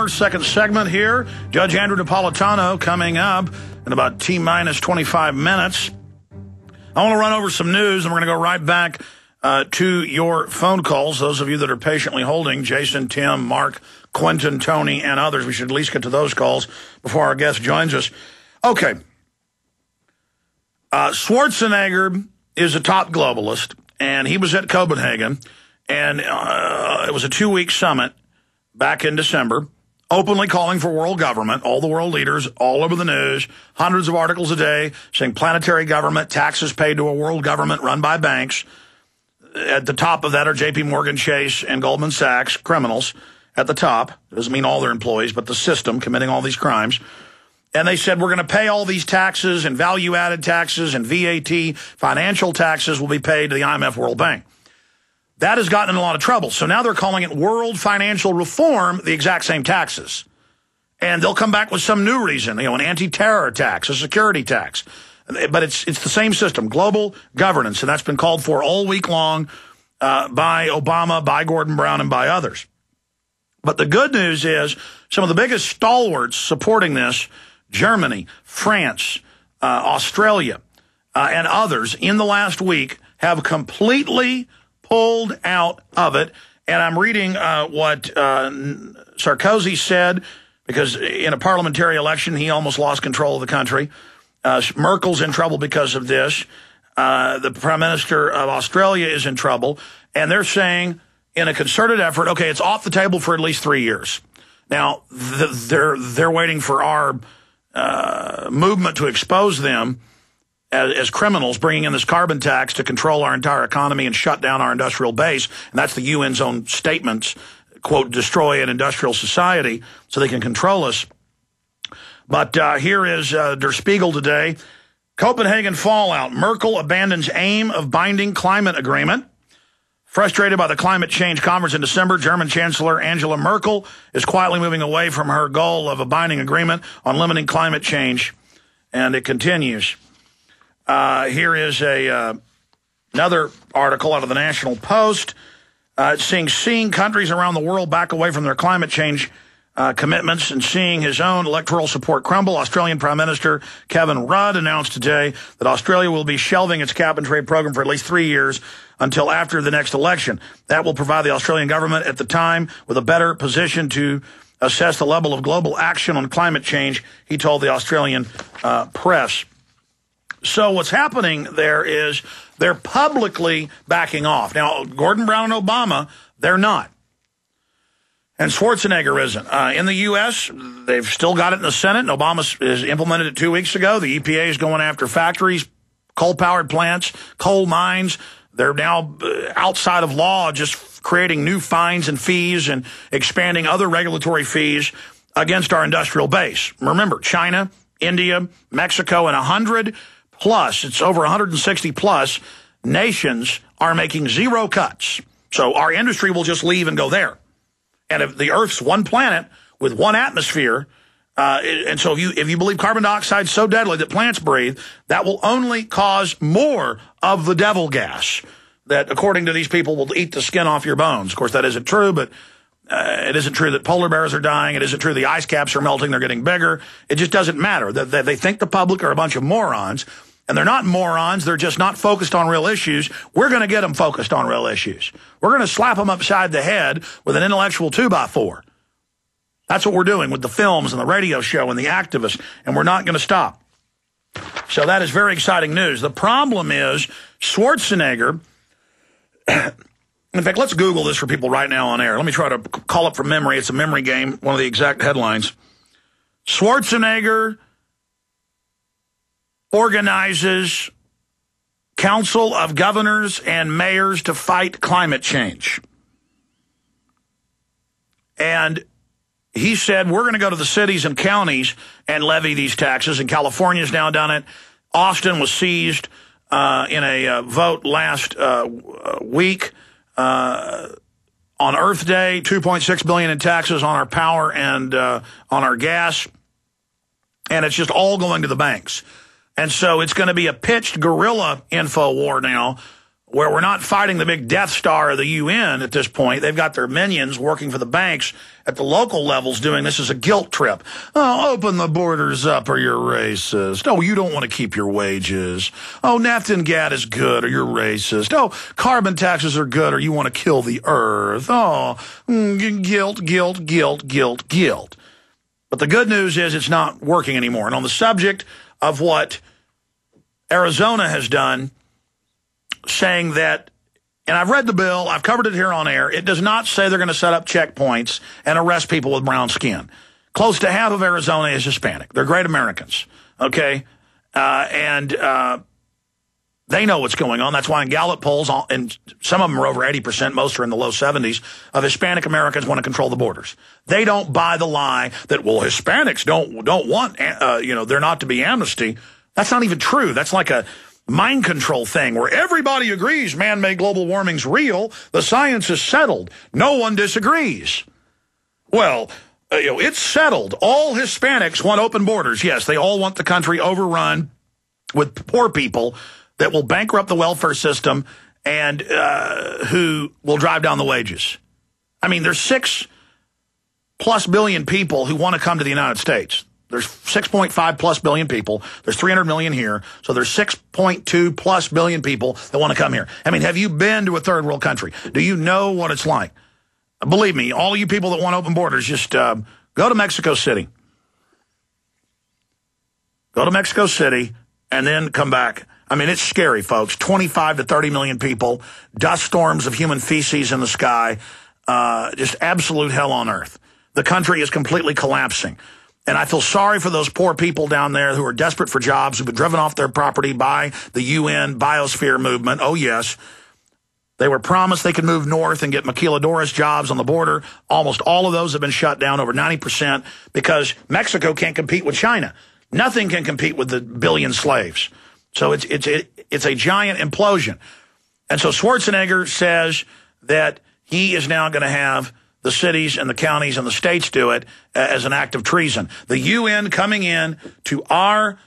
Second segment here. Judge Andrew Napolitano coming up in about T-minus 25 minutes. I want to run over some news, and we're going to go right back to your phone calls. Those of you that are patiently holding, Jason, Tim, Mark, Quentin, Tony, and others. We should at least get to those calls before our guest joins us. Okay. Schwarzenegger is a top globalist, and he was at Copenhagen, and it was a 2-week summit back in December, openly calling for world government, all the world leaders, all over the news, hundreds of articles a day saying planetary government, taxes paid to a world government run by banks. At the top of that are J.P. Morgan Chase and Goldman Sachs, criminals at the top. Doesn't mean all their employees, but the system committing all these crimes. And they said, we're going to pay all these taxes and value-added taxes and VAT, financial taxes will be paid to the IMF World Bank. That has gotten in a lot of trouble. So now they're calling it world financial reform, the exact same taxes. And they'll come back with some new reason, an anti-terror tax, a security tax. But it's the same system, global governance, and that's been called for all week long by Obama, by Gordon Brown, and by others. But the good news is some of the biggest stalwarts supporting this, Germany, France, Australia, and others in the last week have completely pulled out of it. And I'm reading what Sarkozy said, because in a parliamentary election, he almost lost control of the country. Merkel's in trouble because of this. The Prime Minister of Australia is in trouble. And they're saying, in a concerted effort, okay, it's off the table for at least 3 years. Now, they're waiting for our movement to expose them as criminals, bringing in this carbon tax to control our entire economy and shut down our industrial base. And that's the UN's own statements, quote, destroy an industrial society so they can control us. But here is Der Spiegel today. Copenhagen fallout. Merkel abandons aim of binding climate agreement. Frustrated by the climate change conference in December, German Chancellor Angela Merkel is quietly moving away from her goal of a binding agreement on limiting climate change. And it continues. Here is another article out of the National Post. Seeing countries around the world back away from their climate change commitments and seeing his own electoral support crumble, Australian Prime Minister Kevin Rudd announced today that Australia will be shelving its cap-and-trade program for at least 3 years until after the next election. That will provide the Australian government at the time with a better position to assess the level of global action on climate change, he told the Australian press. So what's happening there is they're publicly backing off. Now, Gordon Brown and Obama, they're not. And Schwarzenegger isn't. In the U.S., they've still got it in the Senate, and Obama has implemented it 2 weeks ago. The EPA is going after factories, coal-powered plants, coal mines. They're now outside of law, just creating new fines and fees and expanding other regulatory fees against our industrial base. Remember, China, India, Mexico, and 100 plus, it's over 160 plus nations are making zero cuts. So our industry will just leave and go there. And if the Earth's one planet with one atmosphere, and so if you believe carbon dioxide is so deadly that plants breathe, that will only cause more of the devil gas that, according to these people, will eat the skin off your bones. Of course, that isn't true, but it isn't true that polar bears are dying. It isn't true the ice caps are melting. They're getting bigger. It just doesn't matter. They think the public are a bunch of morons. And they're not morons. They're just not focused on real issues. We're going to get them focused on real issues. We're going to slap them upside the head with an intellectual 2x4. That's what we're doing with the films and the radio show and the activists, and we're not going to stop. So that is very exciting news. The problem is Schwarzenegger, in fact, let's Google this for people right now on air. Let me try to call up from memory. It's a memory game, one of the exact headlines. Schwarzenegger organizes Council of Governors and Mayors to fight climate change. And he said, we're going to go to the cities and counties and levy these taxes. And California's now done it. Austin was seized in a vote last week on Earth Day, $2.6 billion in taxes on our power and on our gas. And it's just all going to the banks. And so it's going to be a pitched guerrilla info war now where we're not fighting the big Death Star of the UN at this point. They've got their minions working for the banks at the local levels doing this as a guilt trip. Oh, open the borders up or you're racist. Oh, you don't want to keep your wages. Oh, naphtha and gas is good or you're racist. Oh, carbon taxes are good or you want to kill the earth. Oh, guilt, guilt, guilt, guilt, guilt. But the good news is it's not working anymore. And on the subject of what Arizona has done, saying that, and I've read the bill, I've covered it here on air, it does not say they're going to set up checkpoints and arrest people with brown skin. Close to half of Arizona is Hispanic. They're great Americans, okay? They know what's going on. That's why in Gallup polls, and some of them are over 80%, most are in the low 70s, of Hispanic Americans want to control the borders. They don't buy the lie that, well, Hispanics don't want, they're not to be amnesty. That's not even true. That's like a mind control thing where everybody agrees man-made global warming's real. The science is settled. No one disagrees. Well, it's settled. All Hispanics want open borders. Yes, they all want the country overrun with poor people that will bankrupt the welfare system and who will drive down the wages. I mean, there's 6+ billion people who want to come to the United States. There's 6.5+ billion people. There's 300 million here. So there's 6.2+ billion people that want to come here. I mean, have you been to a third world country? Do you know what it's like? Believe me, all you people that want open borders, just go to Mexico City. Go to Mexico City and then come back. I mean, it's scary, folks. 25 to 30 million people, dust storms of human feces in the sky, just absolute hell on earth. The country is completely collapsing. And I feel sorry for those poor people down there who are desperate for jobs, who've been driven off their property by the UN biosphere movement. Oh, yes. They were promised they could move north and get maquiladoras jobs on the border. Almost all of those have been shut down, over 90%, because Mexico can't compete with China. Nothing can compete with the billion slaves. So it's a giant implosion. And so Schwarzenegger says that he is now going to have the cities and the counties and the states do it as an act of treason. The UN coming in to our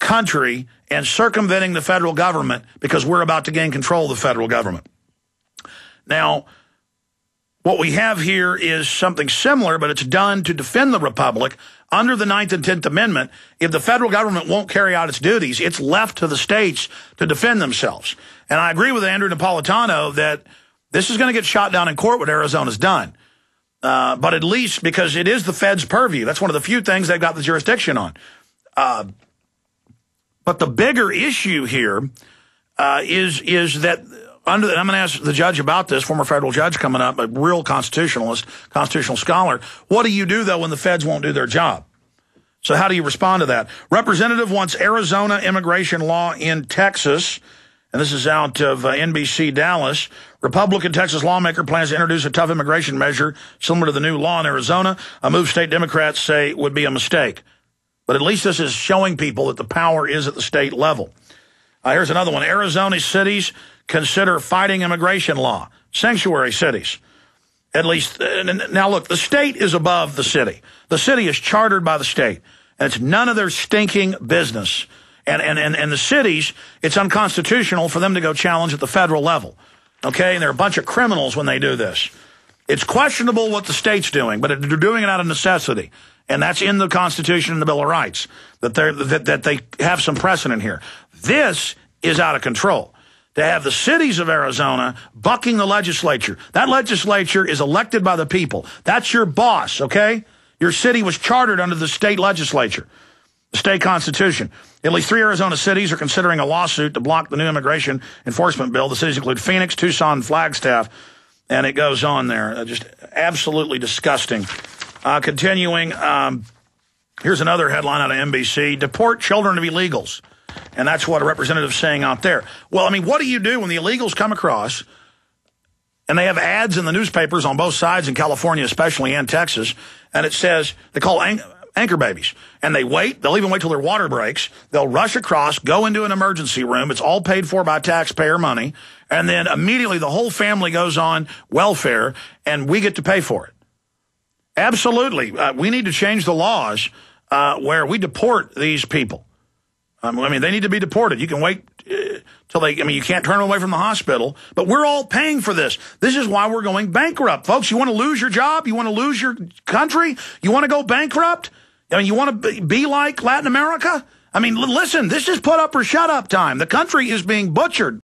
country and circumventing the federal government because we're about to gain control of the federal government. Now, what we have here is something similar, but it's done to defend the republic. Under the 9th and 10th Amendment, if the federal government won't carry out its duties, it's left to the states to defend themselves. And I agree with Andrew Napolitano that this is going to get shot down in court what Arizona's done. But at least because it is the Fed's purview. That's one of the few things they've got the jurisdiction on. But the bigger issue here is that and I'm going to ask the judge about this, former federal judge coming up, a real constitutionalist, constitutional scholar. What do you do, though, when the feds won't do their job? So how do you respond to that? Representative wants Arizona immigration law in Texas. And this is out of NBC Dallas. Republican Texas lawmaker plans to introduce a tough immigration measure similar to the new law in Arizona, a move state Democrats say would be a mistake. But at least this is showing people that the power is at the state level. Here's another one. Arizona cities consider fighting immigration law. Sanctuary cities. At least, now look, the state is above the city. The city is chartered by the state. And it's none of their stinking business. And the cities, it's unconstitutional for them to go challenge at the federal level. Okay? And they're a bunch of criminals when they do this. It's questionable what the state's doing, but they're doing it out of necessity. And that's in the Constitution and the Bill of Rights, that they have some precedent here. This is out of control. To have the cities of Arizona bucking the legislature. That legislature is elected by the people. That's your boss, okay? Your city was chartered under the state legislature, the state constitution. At least 3 Arizona cities are considering a lawsuit to block the new immigration enforcement bill. The cities include Phoenix, Tucson, and Flagstaff. And it goes on there. Just absolutely disgusting. Continuing, here's another headline out of NBC. Deport children of illegals. And that's what a representative's saying out there. Well, I mean, what do you do when the illegals come across, and they have ads in the newspapers on both sides, in California especially, and Texas, and it says, they call anchor babies. And they wait. They'll even wait till their water breaks. They'll rush across, go into an emergency room. It's all paid for by taxpayer money. And then immediately the whole family goes on welfare, and we get to pay for it. Absolutely. We need to change the laws where we deport these people. I mean, they need to be deported. You can wait So I mean, you can't turn them away from the hospital, but we're all paying for this. This is why we're going bankrupt. Folks, you want to lose your job? You want to lose your country? You want to go bankrupt? I mean, you want to be like Latin America? I mean, listen, this is put up or shut up time. The country is being butchered.